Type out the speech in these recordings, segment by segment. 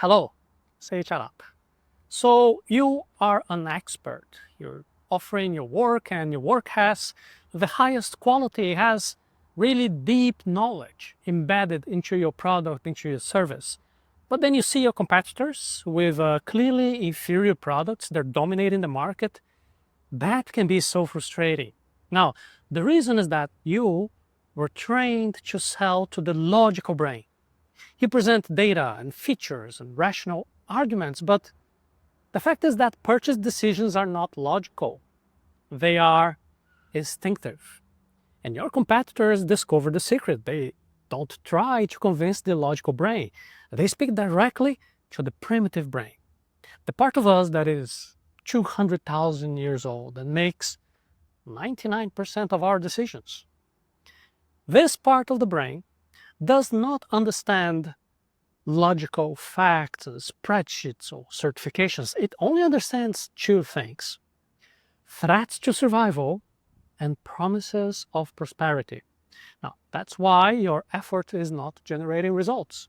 Hello, Seiiti Arata. So you are an expert. You're offering your work, and your work has the highest quality, has really deep knowledge embedded into your product, into your service. But then you see your competitors with clearly inferior products, they're dominating the market. That can be so frustrating. Now, the reason is that you were trained to sell to the logical brain. You present data and features and rational arguments, but the fact is that purchase decisions are not logical. They are instinctive. And your competitors discover the secret. They don't try to convince the logical brain. They speak directly to the primitive brain, the part of us that is 200,000 years old and makes 99% of our decisions. This part of the brain does not understand logical facts, spreadsheets, or certifications. It only understands two things: threats to survival and promises of prosperity. Now, that's why your effort is not generating results.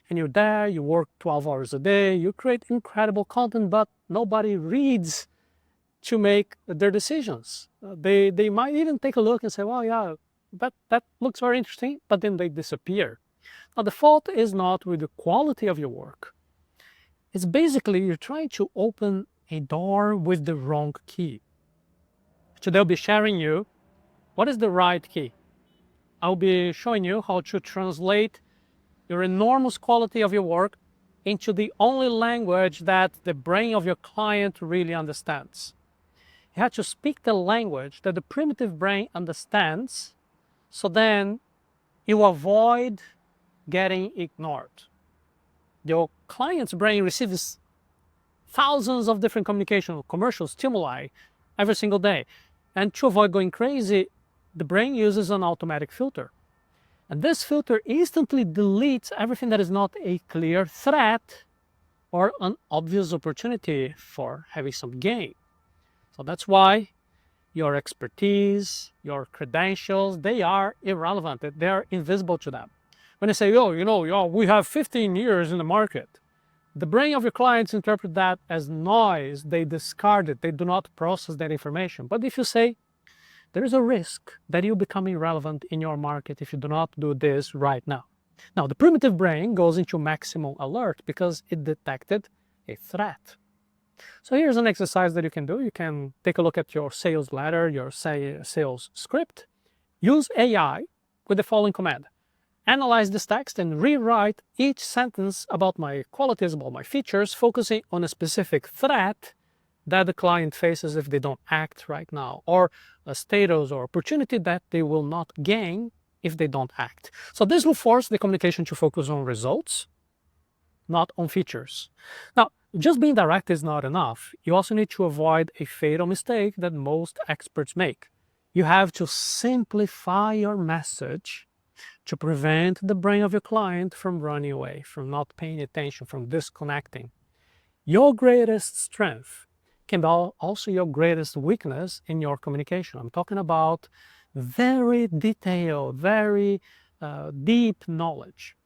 And you're there, you work 12 hours a day, you create incredible content, but nobody reads to make their decisions. They might even take a look and say, well, yeah, that looks very interesting, but then they disappear. Now, the fault is not with the quality of your work. It's basically you're trying to open a door with the wrong key. Today I'll be sharing you what is the right key. I'll be showing you how to translate your enormous quality of your work into the only language that the brain of your client really understands. You have to speak the language that the primitive brain understands, so then you avoid getting ignored. Your client's brain receives thousands of different communication, commercial stimuli every single day. And to avoid going crazy, the brain uses an automatic filter. And this filter instantly deletes everything that is not a clear threat or an obvious opportunity for having some gain. So that's why your expertise, your credentials, they are irrelevant. They are invisible to them. When they say, oh, we have 15 years in the market, the brain of your clients interpret that as noise. They discard it. They do not process that information. But if you say, there is a risk that you become irrelevant in your market if you do not do this right now. Now, the primitive brain goes into maximum alert because it detected a threat. So here's an exercise that you can do. You can take a look at your sales letter, your sales script. Use AI with the following command: analyze this text and rewrite each sentence about my qualities, about my features, focusing on a specific threat that the client faces if they don't act right now, or a status or opportunity that they will not gain if they don't act. So this will force the communication to focus on results, not on features. Now, just being direct is not enough. You also need to avoid a fatal mistake that most experts make. You have to simplify your message to prevent the brain of your client from running away, from not paying attention, from disconnecting. Your greatest strength can be also your greatest weakness in your communication. I'm talking about very detailed, very deep knowledge.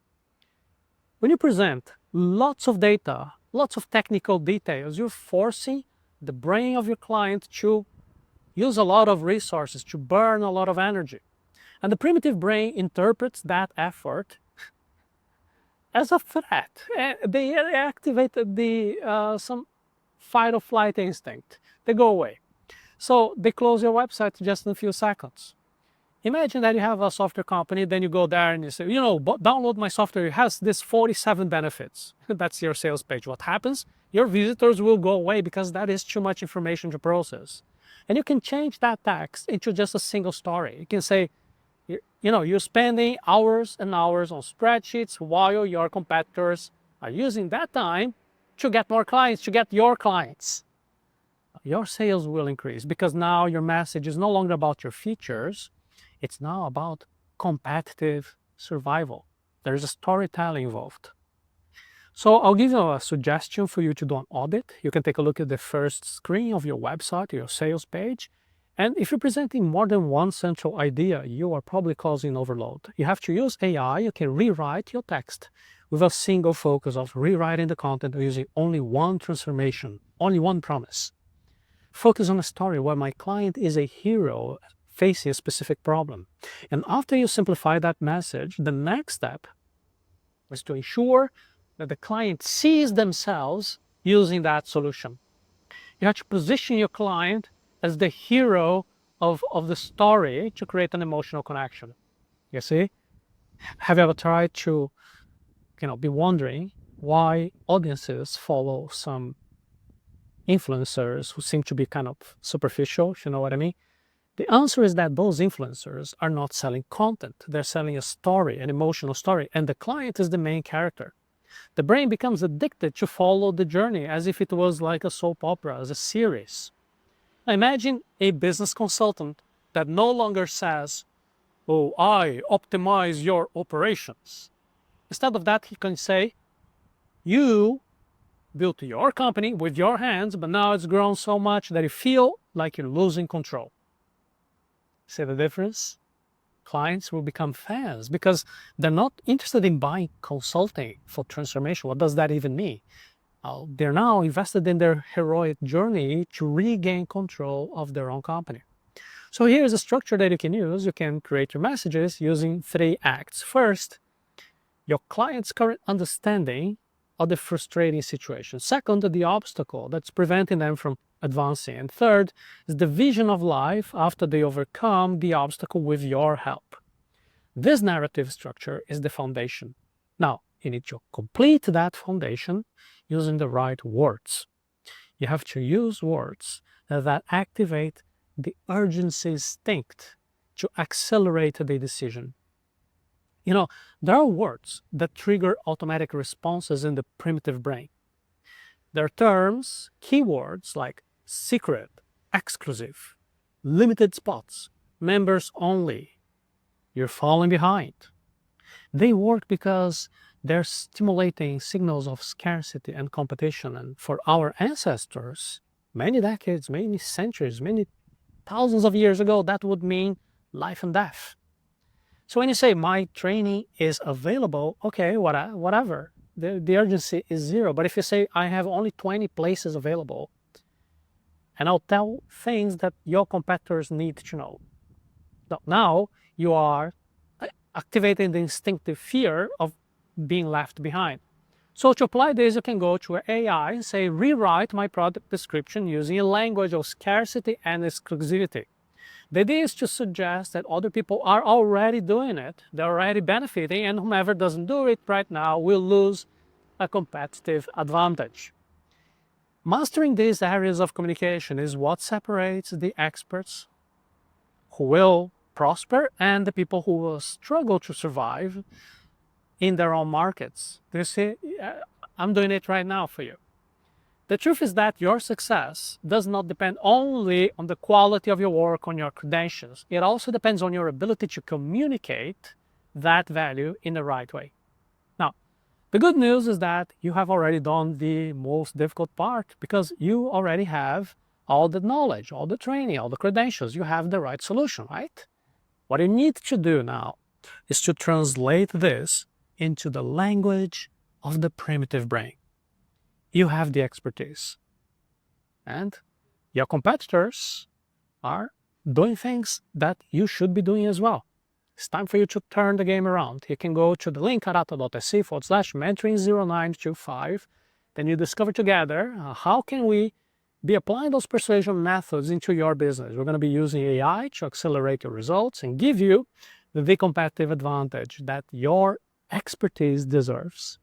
When you present lots of data, lots of technical details, you're forcing the brain of your client to use a lot of resources, to burn a lot of energy. And the primitive brain interprets that effort as a threat. They activate some fight or flight instinct. They go away. So they close your website just in a few seconds. Imagine that you have a software company, then you go there and you say, download my software. It has this 47 benefits. That's your sales page. What happens? Your visitors will go away because that is too much information to process. And you can change that text into just a single story. You can say, you're spending hours and hours on spreadsheets while your competitors are using that time to get more clients, to get your clients. Your sales will increase because now your message is no longer about your features. It's now about competitive survival. There's a storytelling involved. So I'll give you a suggestion for you to do an audit. You can take a look at the first screen of your website, your sales page. And if you're presenting more than one central idea, you are probably causing overload. You have to use AI. You can rewrite your text with a single focus of rewriting the content using only one transformation, only one promise. Focus on a story where my client is a hero facing a specific problem. And after you simplify that message, the next step is to ensure that the client sees themselves using that solution. You have to position your client as the hero of the story to create an emotional connection. You see? Have you ever tried to, be wondering why audiences follow some influencers who seem to be kind of superficial? You know what I mean? The answer is that those influencers are not selling content. They're selling a story, an emotional story, and the client is the main character. The brain becomes addicted to follow the journey as if it was like a soap opera, as a series. Now imagine a business consultant that no longer says, "Oh, I optimize your operations." Instead of that, he can say, "You built your company with your hands, but now it's grown so much that you feel like you're losing control." See the difference? Clients will become fans because they're not interested in buying consulting for transformation. What does that even mean? They're now invested in their heroic journey to regain control of their own company. So here's a structure that you can use. You can create your messages using 3 acts. First, your client's current understanding of the frustrating situation. Second, the obstacle that's preventing them from advancing. And third is the vision of life after they overcome the obstacle with your help. This narrative structure is the foundation. Now, you need to complete that foundation using the right words. You have to use words that activate the urgency instinct to accelerate the decision. There are words that trigger automatic responses in the primitive brain. There are terms, keywords like secret, exclusive, limited spots, members only. You're falling behind. They work because they're stimulating signals of scarcity and competition. And for our ancestors, many decades, many centuries, many thousands of years ago, that would mean life and death. So when you say my training is available, okay, whatever. The urgency is 0. But if you say I have only 20 places available, and I'll tell things that your competitors need to know. Now you are activating the instinctive fear of being left behind. So to apply this, you can go to AI and say, rewrite my product description using a language of scarcity and exclusivity. The idea is to suggest that other people are already doing it, they're already benefiting, and whomever doesn't do it right now will lose a competitive advantage. Mastering these areas of communication is what separates the experts who will prosper and the people who will struggle to survive in their own markets. You see, I'm doing it right now for you. The truth is that your success does not depend only on the quality of your work, on your credentials. It also depends on your ability to communicate that value in the right way. Now, the good news is that you have already done the most difficult part because you already have all the knowledge, all the training, all the credentials. You have the right solution, right? What you need to do now is to translate this into the language of the primitive brain. You have the expertise, and your competitors are doing things that you should be doing as well. It's time for you to turn the game around. You can go to the link arata.se /mentoring0925. Then you discover together how can we be applying those persuasion methods into your business. We're going to be using AI to accelerate your results and give you the competitive advantage that your expertise deserves.